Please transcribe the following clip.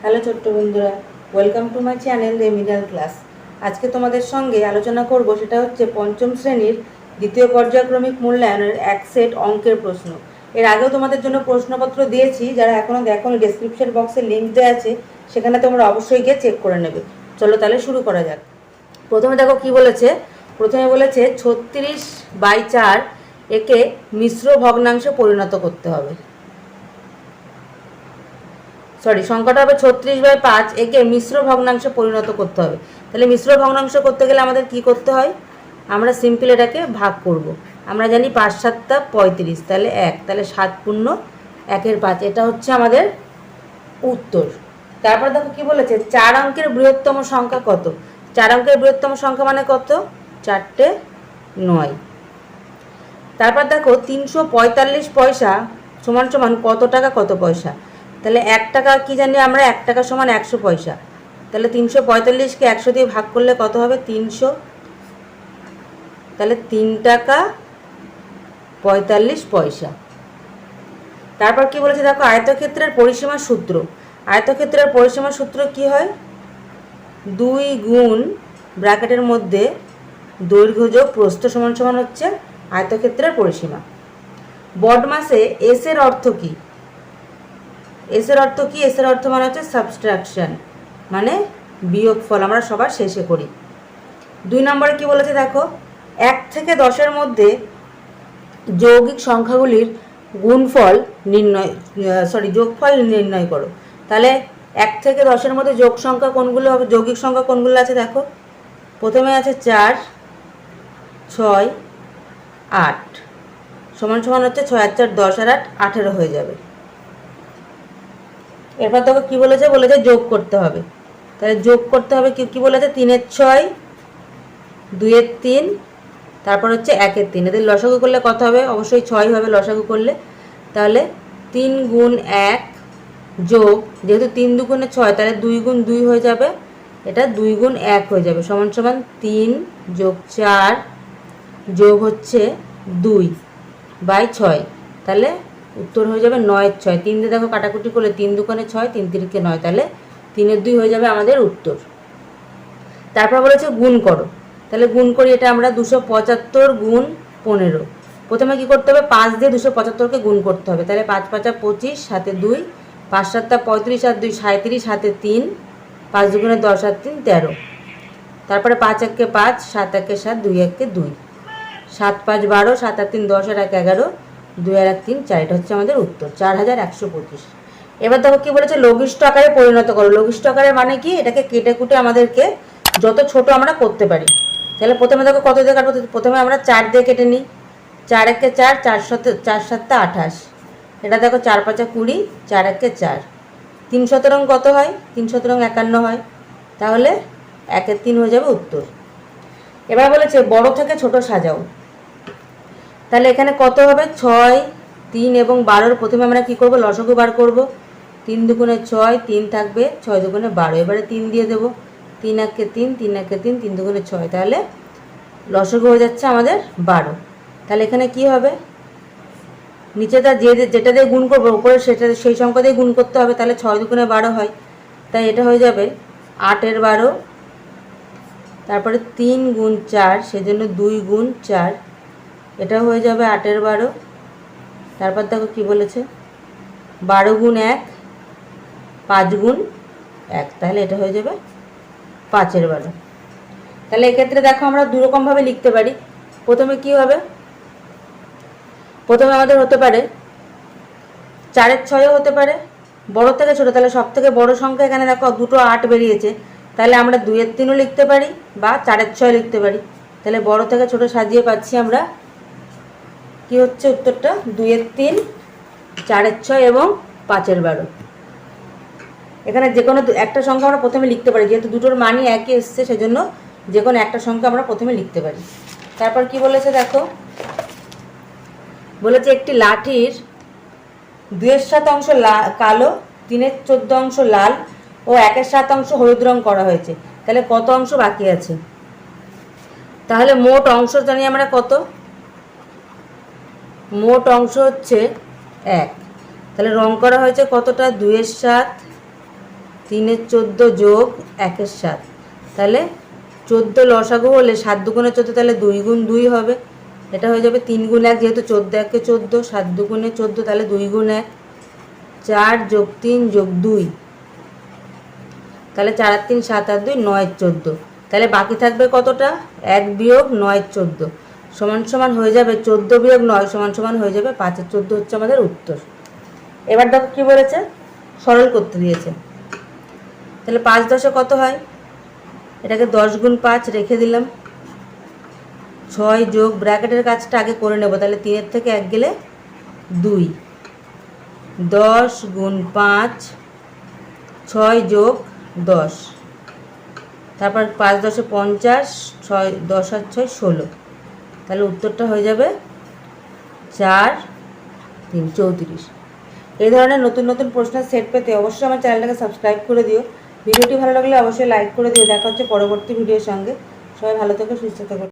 Hello ছোট্ট বন্ধুরা, welcome to my channel remedial class. আজকে তোমাদের সঙ্গে আলোচনা করব, সেটা হচ্ছে পঞ্চম শ্রেণীর দ্বিতীয় পর্যায়ক্রমিক মূল্যায়নের এক সেট অঙ্কের প্রশ্ন। এর আগেও তোমাদের জন্য প্রশ্নপত্র দিয়েছি, যারা এখনও দেখোনি ডেসক্রিপশন বক্সে লিঙ্ক দেওয়া আছে, সেখানে তোমরা অবশ্যই গিয়ে চেক করে নেবে। চলো তাহলে শুরু করা যাক। প্রথমে দেখো কি বলেছে। প্রথমে বলেছে 36/4 একে মিশ্র ভগ্নাংশে পরিণত করতে হবে। সংখ্যাটা হবে 36/5 একে মিশ্র ভগ্নাংশে পরিণত করতে হবে। তাহলে মিশ্র ভগ্নাংশ করতে গেলে আমাদের কি করতে হয়? আমরা সিম্পল এটাকে ভাগ করব। আমরা জানি 5 7 35, তাহলে 1, তাহলে 7 পূর্ণ 1/5, এটা হচ্ছে আমাদের উত্তর। তারপর দেখো কি বলেছে, 4 অঙ্কের বৃহত্তম সংখ্যা কত? 4 অঙ্কের বৃহত্তম সংখ্যা মানে কত? 4টে 9। তারপর দেখো 345 পয়সা সমান সমান কত টাকা কত পয়সা? তাহলে 1 টাকা কি জানি আমরা, 1 টাকা সমান 100 পয়সা। তাহলে 345কে 100 দিয়ে ভাগ করলে কত হবে? 300। তাহলে 3 টাকা 45 পয়সা। তারপর কি বলেছে দেখো, আয়তক্ষেত্রের পরিসীমার সূত্র। আয়তক্ষেত্রের পরিসীমার সূত্র কি হয়? 2 গুণ ব্র্যাকেটের মধ্যে দৈর্ঘ্য যোগ প্রস্থ সমান সমান হচ্ছে আয়তক্ষেত্রের পরিসীমা। বডমাসে এস এর অর্থ কি? এস এর অর্থ কি? এস এর অর্থ মানে হচ্ছে সাবস্ট্রাকশন, মানে বিয়োগফল। আমরা সবার শেষে করি। 2 নম্বরে কি বলেছে দেখো, 1 থেকে 10-এর মধ্যে যৌগিক সংখ্যাগুলির যোগফল নির্ণয় করো। তাহলে 1 থেকে 10-এর মধ্যে যোগ সংখ্যা কোনগুলো হবে, যৌগিক সংখ্যা কোনগুলো আছে দেখো। প্রথমে আছে 4, 6, 8 সমান সমান হচ্ছে 6 আর 4 10 আর 8 18 হয়ে যাবে। এরপর দেখো কি বলেছে, বলেছে যোগ করতে হবে। তাহলে যোগ করতে হবে কি বলেছে, 3 এর 6, 2 এর 3, তারপর হচ্ছে 1 এর 3। এদের লসাগু করলে কত হবে? অবশ্যই 6 হবে লসাগু করলে। তাহলে 3 গুণ 1 যোগ, যেহেতু 3 দুগুণে 6, তাহলে 2 গুণ 2 হয়ে যাবে, এটা 2 গুণ 1 হয়ে যাবে, সমান সমান 3 যোগ 4 যোগ হচ্ছে 2/6। তাহলে উত্তর হয়ে যাবে 9/6। 3 দিয়ে দেখো কাটাকুটি করলে 3 দুগুণে 6, 3 3কে 9, তাহলে 3 2 হয়ে যাবে আমাদের উত্তর। তারপর বলেছে গুণ করো। তাহলে গুণ করি, এটা আমরা 275 গুণ 15। প্রথমে কি করতে হবে? 5 দিয়ে 275কে গুণ করতে হবে। তাহলে 5 5 25, সাথে 2, 5 7 35 আর 2 37, সাথে 3, 5 দুগুণে 10 আর 3 13। তারপরে 5 1 5, 7 1 7, 2 1 2, 7 5 12, 7 আর 3 10 আর 1 11, 2 আর 1 3 4। এটা হচ্ছে আমাদের উত্তর, 4125। এবার দেখো কি বলেছে, লঘিষ্ঠ আকারে পরিণত করো। লঘিষ্ঠ আকারে মানে কি? এটাকে কেটে কুটে আমাদেরকে যত ছোট আমরা করতে পারি। তাহলে প্রথমে দেখো কত দিয়ে কাটবো। প্রথমে আমরা 4 দিয়ে কেটে নিই। 4 1 4, 4 7 28। এটা দেখো 4 5 20, 4 1 4। 3 17 কত হয়? 3 17 51 হয়। তাহলে 1 এর 3 হয়ে যাবে উত্তর। এবার বলেছে বড় থেকে ছোট সাজাও। তাহলে এখানে কত হবে? 6, 3 এবং 12-র প্রথমে আমরা কি করব? লসাগু বার করব। 3 দুগুণে 6, 3 থাকবে, 6 দুগুণে 12। এবারে 3 দিয়ে দেবো। 3 1 3, 3 1 3, 3 দুগুণে 6। তাহলে লসাগু হয়ে যাচ্ছে আমাদের 12। তাহলে এখানে কি হবে? নিচেটা যেটা দিয়ে গুণ করবো, উপরে সেই সংখ্যা দিয়ে গুণ করতে হবে। তাহলে 6 দুগুণে 12 হয়, তাই এটা হয়ে যাবে 8 এর 12। তারপরে 3 গুণ 4, সেজন্য 2 গুণ 4, এটা হয়ে যাবে 8 এর 12। তারপর দেখো কি বলেছে, 12 গুণ 1, 5 গুণ 1, তাহলে এটা হয়ে যাবে 5 এর 12। তাহলে এক্ষেত্রে দেখো আমরা দুরকমভাবে লিখতে পারি। প্রথমে কি হবে? প্রথমে আমাদের হতে পারে 4 এর 6ও হতে পারে, বড় থেকে ছোট। তাহলে সব থেকে বড় সংখ্যা এখানে দেখো দুটো 8 বেরিয়েছে, তাহলে আমরা 2 এর 3ও লিখতে পারি বা 4 এর 6 লিখতে পারি। তাহলে বড় থেকে ছোট সাজিয়ে পাচ্ছি আমরা কি হচ্ছে উত্তরটা, 2 এর 3, 4 এর 6 এবং 5 এর 12। এখানে যে কোনো একটা সংখ্যা আমরা প্রথমে লিখতে পারি, যেহেতু দুটোর মানই একই এসছে, সেজন্য যে কোনো একটা সংখ্যা আমরা প্রথমে লিখতে পারি। তারপর কি বলেছে দেখো, বলেছে একটি লাঠির 2/7 অংশ কালো, 3/14 অংশ লাল ও 1/7 অংশ হলুদ রং করা হয়েছে। তাহলে কত অংশ বাকি আছে? তাহলে মোট অংশ জানি আমরা কত? মোট অংশ হচ্ছে 1। তাহলে রং করা হয়েছে কতটা? 2/7, 3-এর 14 যোগ 1-এর 7, তাহলে 14 লসাগু হলে 7 দুগুণে 14, তাহলে 2 গুণ 2 হবে। এটা হয়ে যাবে 3 গুণ 1, যেহেতু 14 1 14, 7 দুগুণে 14, তাহলে 2 গুণ 1, 4 যোগ 3 যোগ 2, তাহলে 4 আর 3 7 আর 2 9 14, তাহলে বাকি থাকবে কতটা? 1 বিয়োগ 9 14 সমান সমান হয়ে যাবে 14 বিয়োগ 9 সমান সমান হয়ে যাবে 5-এর 14 হচ্ছে আমাদের উত্তর। এবার দেখো কি বলেছে, সরল করতে দিয়েছে। তাহলে 5 10-এ কত হয়? এটাকে 10 গুণ 5 রেখে দিলাম, 6 যোগ ব্র্যাকেটের কাজটা আগে করে নেব, তাহলে 3-এর থেকে 1 গেলে 2, 10 গুণ 5, 6 যোগ 10, তারপর 5 10-এ 50, 6 10 আর 6 16, তাহলে উত্তরটা হয়ে যাবে 4 3 34। এই ধরনের নতুন নতুন প্রশ্নের সেট পেতে অবশ্যই আমার চ্যানেলটাকে সাবস্ক্রাইব করে দিও। ভিডিওটি ভালো লাগলে অবশ্যই লাইক করে দিও। দেখা হচ্ছে পরবর্তী ভিডিওর সঙ্গে। সবাই ভালো থেকো, সুস্থ থেকো।